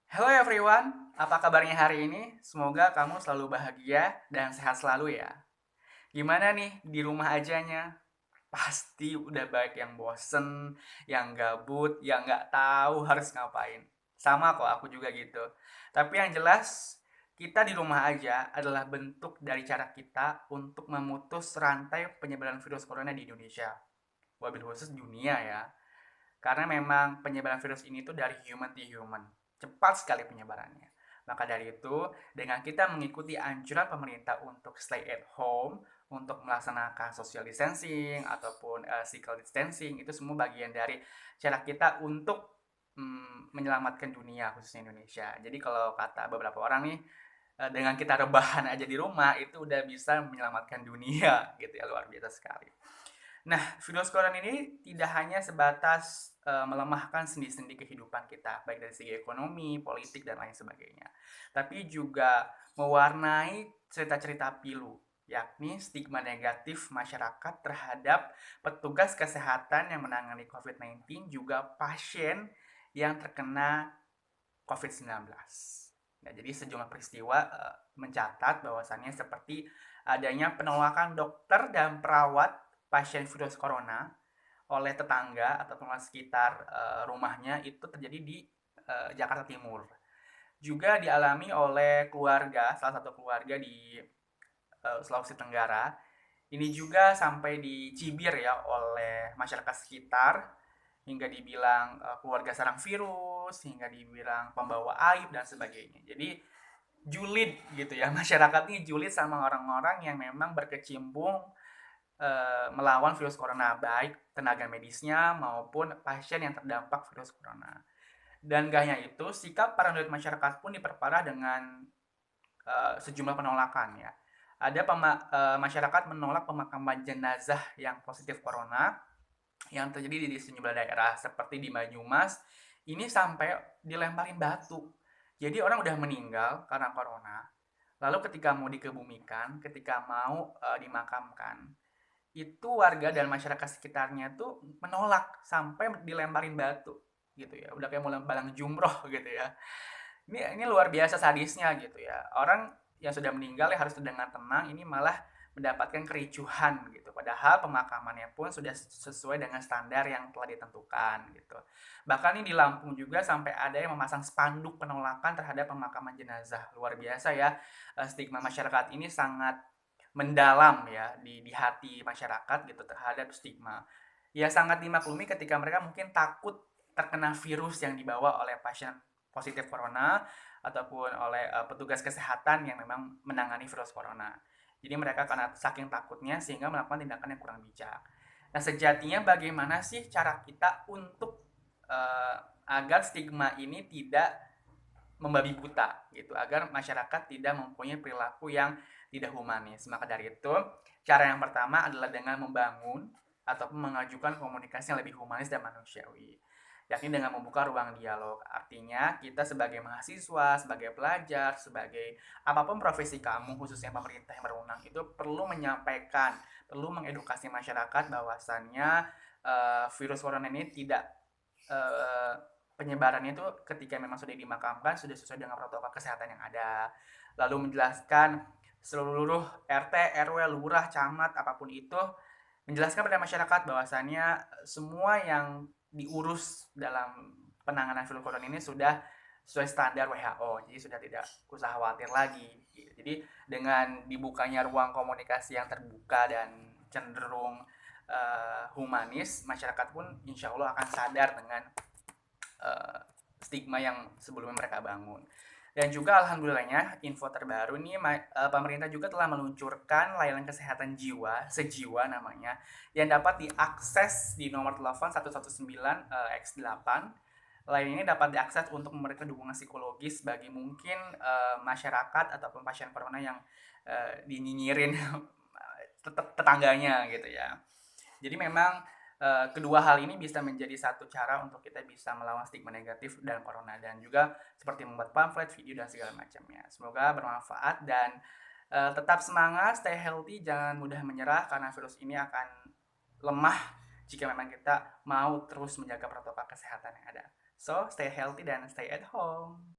Hello everyone, apa kabarnya hari ini? Semoga kamu selalu bahagia dan sehat selalu ya. Gimana nih di rumah ajanya? Pasti udah baik yang bosen, yang gabut, yang nggak tahu harus ngapain. Sama kok aku juga gitu. Tapi yang jelas, kita di rumah aja adalah bentuk dari cara kita untuk memutus rantai penyebaran virus corona di Indonesia. Wabil khusus dunia ya. Karena memang penyebaran virus ini tuh dari human to human. Cepat sekali penyebarannya. Maka dari itu, dengan kita mengikuti anjuran pemerintah untuk stay at home, untuk melaksanakan social distancing ataupun physical distancing, itu semua bagian dari cara kita untuk menyelamatkan dunia khususnya Indonesia. Jadi kalau kata beberapa orang nih, dengan kita rebahan aja di rumah itu udah bisa menyelamatkan dunia gitu ya, luar biasa sekali. Nah, virus corona ini tidak hanya sebatas melemahkan sendi-sendi kehidupan kita, baik dari segi ekonomi, politik, dan lain sebagainya. Tapi juga mewarnai cerita-cerita pilu, yakni stigma negatif masyarakat terhadap petugas kesehatan yang menangani COVID-19, juga pasien yang terkena COVID-19. Nah, jadi sejumlah peristiwa mencatat bahwasannya seperti adanya penolakan dokter dan perawat pasien virus corona oleh tetangga atau teman sekitar rumahnya itu terjadi di Jakarta Timur. Juga dialami oleh keluarga, salah satu keluarga di Sulawesi Tenggara. Ini juga sampai dicibir ya oleh masyarakat sekitar hingga dibilang keluarga sarang virus, hingga dibilang pembawa aib dan sebagainya. Jadi julid gitu ya, masyarakat ini julid sama orang-orang yang memang berkecimpung melawan virus corona, baik tenaga medisnya maupun pasien yang terdampak virus corona. Dan gak hanya itu, sikap paranoid masyarakat pun diperparah dengan sejumlah penolakan ya. Ada masyarakat menolak pemakaman jenazah yang positif corona yang terjadi di sejumlah daerah seperti di Banyumas. Ini sampai dilemparin batu. Jadi orang udah meninggal karena corona. Lalu ketika mau dikebumikan, ketika mau dimakamkan, itu warga dan masyarakat sekitarnya tuh menolak sampai dilemparin batu gitu ya. Udah kayak mau balang jumroh gitu ya. Ini luar biasa sadisnya gitu ya. Orang yang sudah meninggal ya harus dengan tenang, ini malah mendapatkan kericuhan gitu. Padahal pemakamannya pun sudah sesuai dengan standar yang telah ditentukan gitu. Bahkan ini di Lampung juga sampai ada yang memasang spanduk penolakan terhadap pemakaman jenazah. Luar biasa ya. Stigma masyarakat ini sangat mendalam ya di hati masyarakat gitu terhadap stigma. Ya sangat dimaklumi ketika mereka mungkin takut terkena virus yang dibawa oleh pasien positif corona ataupun oleh petugas kesehatan yang memang menangani virus corona. Jadi mereka karena saking takutnya sehingga melakukan tindakan yang kurang bijak. Nah, sejatinya bagaimana sih cara kita untuk agar stigma ini tidak membabi buta gitu, agar masyarakat tidak mempunyai perilaku yang tidak humanis. Maka dari itu, cara yang pertama adalah dengan membangun ataupun mengajukan komunikasi yang lebih humanis dan manusiawi, yakni dengan membuka ruang dialog. Artinya kita sebagai mahasiswa, sebagai pelajar, sebagai apapun profesi kamu, khususnya pemerintah yang berwenang, itu perlu menyampaikan, perlu mengedukasi masyarakat bahwasannya virus corona ini tidak eh, penyebarannya itu ketika memang sudah dimakamkan sudah sesuai dengan protokol kesehatan yang ada. Lalu menjelaskan seluruh RT, RW, lurah, camat, apapun itu, menjelaskan pada masyarakat bahwasannya semua yang diurus dalam penanganan virus corona ini sudah sesuai standar WHO, jadi sudah tidak usah khawatir lagi. Jadi dengan dibukanya ruang komunikasi yang terbuka dan cenderung humanis, masyarakat pun insya Allah akan sadar dengan uh, stigma yang sebelumnya mereka bangun. Dan juga alhamdulillahnya info terbaru nih pemerintah juga telah meluncurkan layanan kesehatan jiwa, sejiwa namanya, yang dapat diakses di nomor telepon 119 X8. Layanan ini dapat diakses untuk memberikan dukungan psikologis bagi mungkin masyarakat ataupun pasien corona yang dinyinyirin tetangganya gitu ya. Jadi memang kedua hal ini bisa menjadi satu cara untuk kita bisa melawan stigma negatif dan corona, dan juga seperti membuat pamflet, video dan segala macamnya. Semoga bermanfaat dan tetap semangat, stay healthy, jangan mudah menyerah karena virus ini akan lemah jika memang kita mau terus menjaga protokol kesehatan yang ada. So, stay healthy dan stay at home.